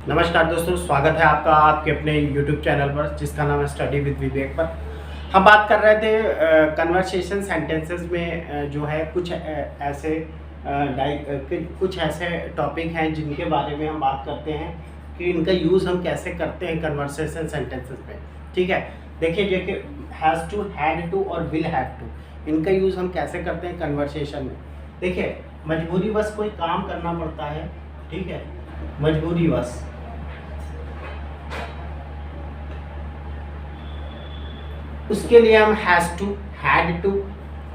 नमस्कार दोस्तों, स्वागत है आपका आपके अपने YouTube चैनल पर जिसका नाम है स्टडी विद विवेक पर। हम बात कर रहे थे कन्वर्सेशन सेंटेंसेस में जो है कुछ ऐसे कुछ ऐसे टॉपिक हैं जिनके बारे में हम बात करते हैं कि इनका यूज़ हम कैसे करते हैं कन्वर्सेशन सेंटेंसेस में। ठीक है, देखिए हैज़ टू, हैड टू और विल हैव टू, इनका यूज़ हम कैसे करते हैं कन्वर्सेशन में। देखिए, मजबूरीवश कोई काम करना पड़ता है, ठीक है, मजबूरीवश, उसके लिए हम हैज़ टू, हैड टू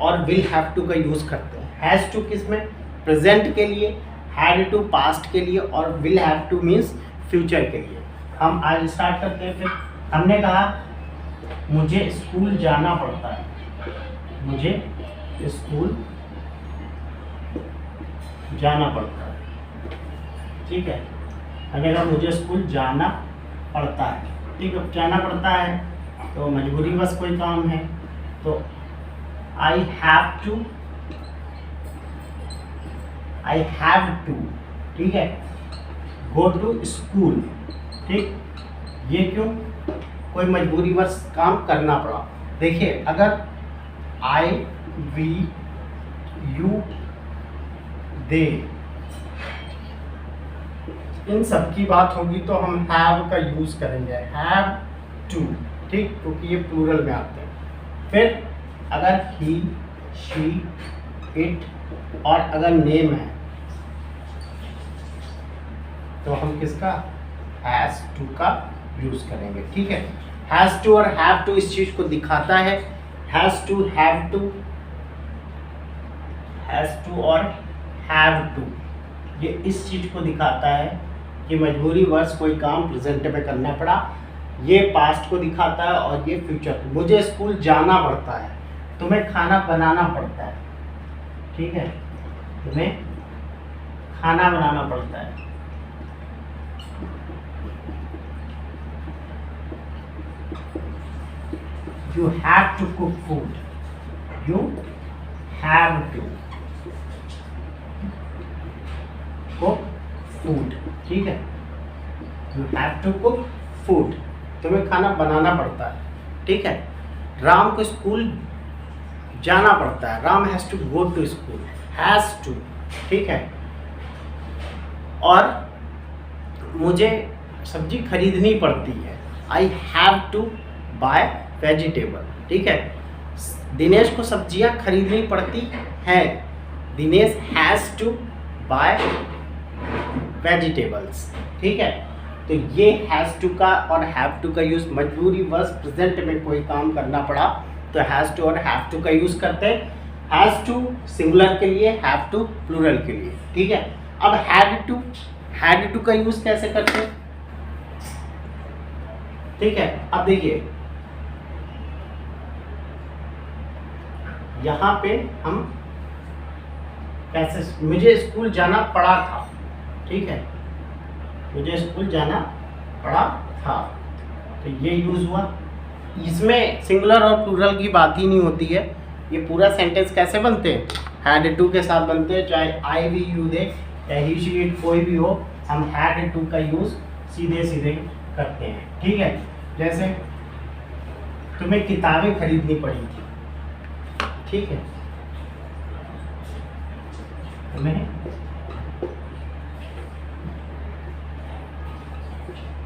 और विल हैव टू का यूज़ करते हैं। हैज़ टू किस में? प्रेजेंट के लिए, हैड टू पास्ट के लिए और will have two means future के लिए। हम आज स्टार्ट करते हैं। फिर हमने कहा मुझे स्कूल जाना पड़ता है, मुझे स्कूल जाना पड़ता है, ठीक है। हमने कहा मुझे स्कूल जाना पड़ता है, ठीक है, जाना पड़ता है तो मजबूरीवश कोई काम है तो आई हैव टू, ठीक है, गो टू स्कूल, ठीक। ये क्यों? कोई मजबूरीवश काम करना पड़ा। देखिए, अगर आई, वी, यू, दे, इन सब की बात होगी तो हम हैव का यूज करेंगे, हैव टू, ठीक, क्योंकि ये प्लूरल में आते हैं। फिर अगर ही, शी, इट और अगर नेम है तो हम किसका? हैज टू का यूज करेंगे, ठीक है। हैज टू और हैव टू इस चीज को दिखाता है। Has to, have to, has to और हैव टू, ये इस चीज को दिखाता है कि मजबूरीवश कोई काम प्रेजेंट में करना पड़ा। ये पास्ट को दिखाता है और ये फ्यूचर। मुझे स्कूल जाना पड़ता है, तुम्हें खाना बनाना पड़ता है, ठीक है, तुम्हें खाना बनाना पड़ता है। You have to cook food, you have to cook food, ठीक है, you have to cook food, तुम्हें खाना बनाना पड़ता है, ठीक है। राम को स्कूल जाना पड़ता है, Ram has to go to school, has to, ठीक है। और मुझे सब्जी खरीदनी पड़ती है, I have to buy vegetable, ठीक है। दिनेश को सब्जियां खरीदनी पड़ती हैं, Dinesh has to buy vegetables, ठीक है। तो ये हैज़ टू का और हैव टू का यूज़ मजबूरीवश प्रेजेंट में कोई काम करना पड़ा तो हैज़ टू और हैव टू का यूज़ करते हैं। हैज़ टू सिंगुलर के लिए, हैव टू प्लूरल के लिए, ठीक है। अब हैड टू का यूज़ कैसे करते हैं, ठीक है। अब देखिए, यहाँ पे हम कैसे, मुझे स्कूल जाना पड़ा था, ठीक है, मुझे स्कूल जाना पड़ा था, तो ये यूज़ हुआ। इसमें सिंगुलर और प्लूरल की बात ही नहीं होती है। ये पूरा सेंटेंस कैसे बनते हैं? हैड टू के साथ बनते हैं, चाहे आई, वी, यू, दे या ही, शी, इट कोई भी हो, हम हैड टू का यूज़ सीधे सीधे करते हैं, ठीक है। जैसे तुम्हें किताबें खरीदनी पड़ी थी, ठीक है, तुम्हें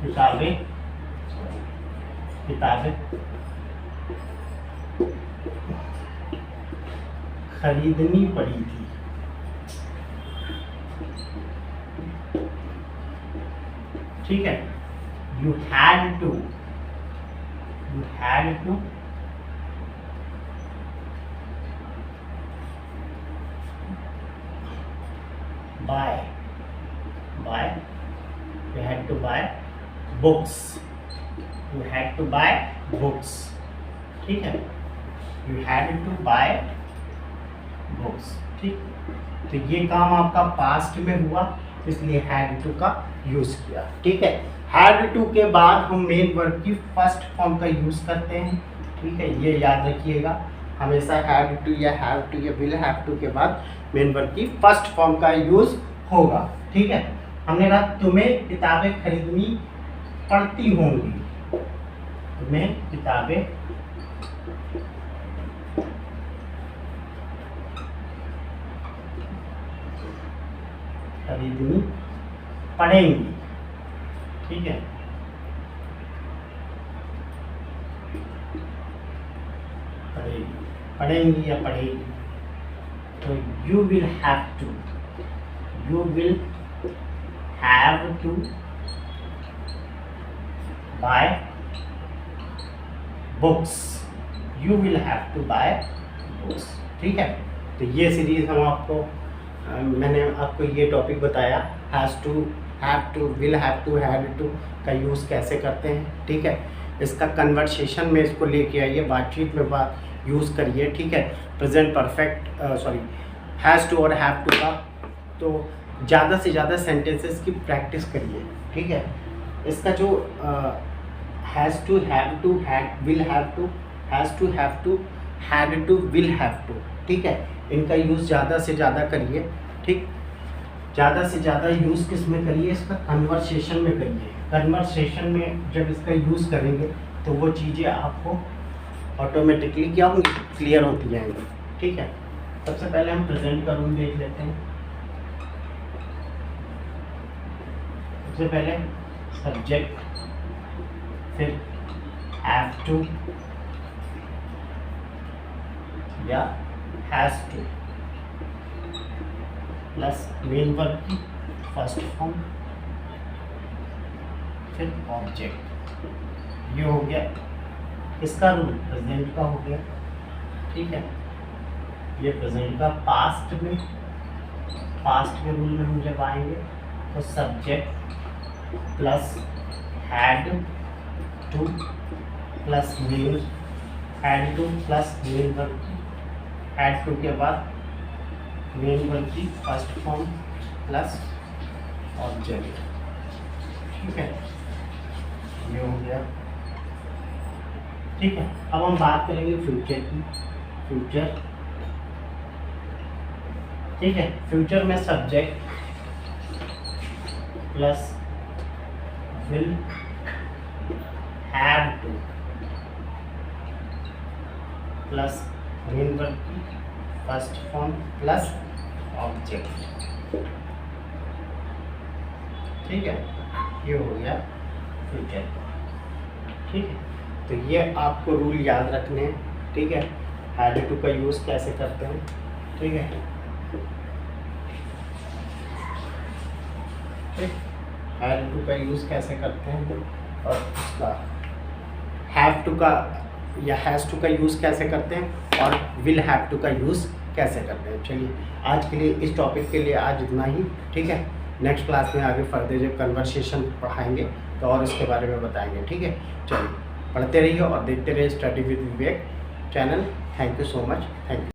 किताबें खरीदनी पड़ी थी, ठीक है। You had to buy, you had to buy books, ठीक है, you had to buy books, ठीक। तो ये काम आपका पास्ट में हुआ, इसलिए हैड टू का यूज़ किया, ठीक है। हैड टू के बाद हम मेन वर्ब की फर्स्ट फॉर्म का यूज़ करते हैं, ठीक है, ये याद रखिएगा। हमेशा हैड टू या हैव टू या विल हैव टू के बाद मेन वर्ब की फर्स्ट फॉर्म का यूज़ होगा, ठीक है। हमने कहा तुम्हें किताबें खरीदनी पड़ती होंगी, तुम्हें किताबें खरीदनी पड़ेंगी, ठीक है। पड़ेंगी या पड़ेगी, तो you will have to buy books, you will have to buy books, ठीक है। तो ये सीरीज हम आपको मैंने आपको ये टॉपिक बताया, has to, have to, will have to, had to का यूज़ कैसे करते हैं, ठीक है। इसका कन्वर्सेशन में इसको लेके आइए, बातचीत में बात यूज़ करिए, ठीक है। प्रेजेंट परफेक्ट हैज़ टू और हैव टू का तो ज़्यादा से ज़्यादा सेंटेंसेस की प्रैक्टिस करिए, ठीक है। इसका जो has to, have to, had, will have to, has to, have to, had to, will have to, ठीक है, इनका यूज़ ज़्यादा से ज़्यादा करिए, ठीक। ज़्यादा से ज़्यादा यूज़ किस में करिए, इसका कन्वर्सेशन में करिए। कन्वर्सेशन में जब इसका यूज़ करेंगे तो वो चीज़ें आपको ऑटोमेटिकली क्या होंगी, क्लियर होती जाएंगी, ठीक है। सबसे पहले हम प्रेजेंट का रूल देख लेते हैं। सबसे पहले सब्जेक्ट, फिर हैव टू या has to plus main verb की फर्स्ट फॉर्म, फिर ऑब्जेक्ट। ये हो गया इसका रूल, प्रेजेंट का हो गया, ठीक है। ये प्रेजेंट का पास्ट के रूल में हम जब आएंगे तो subject plus had to plus main, had to plus main verb, had to के बाद मेन वर्ब की फर्स्ट फॉर्म प्लस ऑब्जेक्ट, ठीक है। ये हो गया, ठीक है। अब हम बात करेंगे फ्यूचर की। फ्यूचर, ठीक है। फ्यूचर में subject plus will have to plus main verb की फर्स्ट फॉर्म प्लस ऑब्जेक्ट, ठीक है। ये हो गया फ्यूचर, ठीक है। तो ये आपको रूल याद रखने हैं, ठीक है। हैड टू का यूज़ कैसे करते हैं, ठीक है, ठीक। हैड टू का यूज़ कैसे करते हैं और उसका हैव टू का या हैज़ टू का यूज़ कैसे करते हैं और विल हैव टू का यूज़ कैसे करते हैं। चलिए आज के लिए इस टॉपिक के लिए आज इतना ही, ठीक है। नेक्स्ट क्लास में आगे फर्दर जब कन्वर्सेशन पढ़ाएंगे तो और इसके बारे में बताएंगे, ठीक है। चलिए पढ़ते रहिए और देखते रहिए study with Vivek channel. Thank you so much, thank you.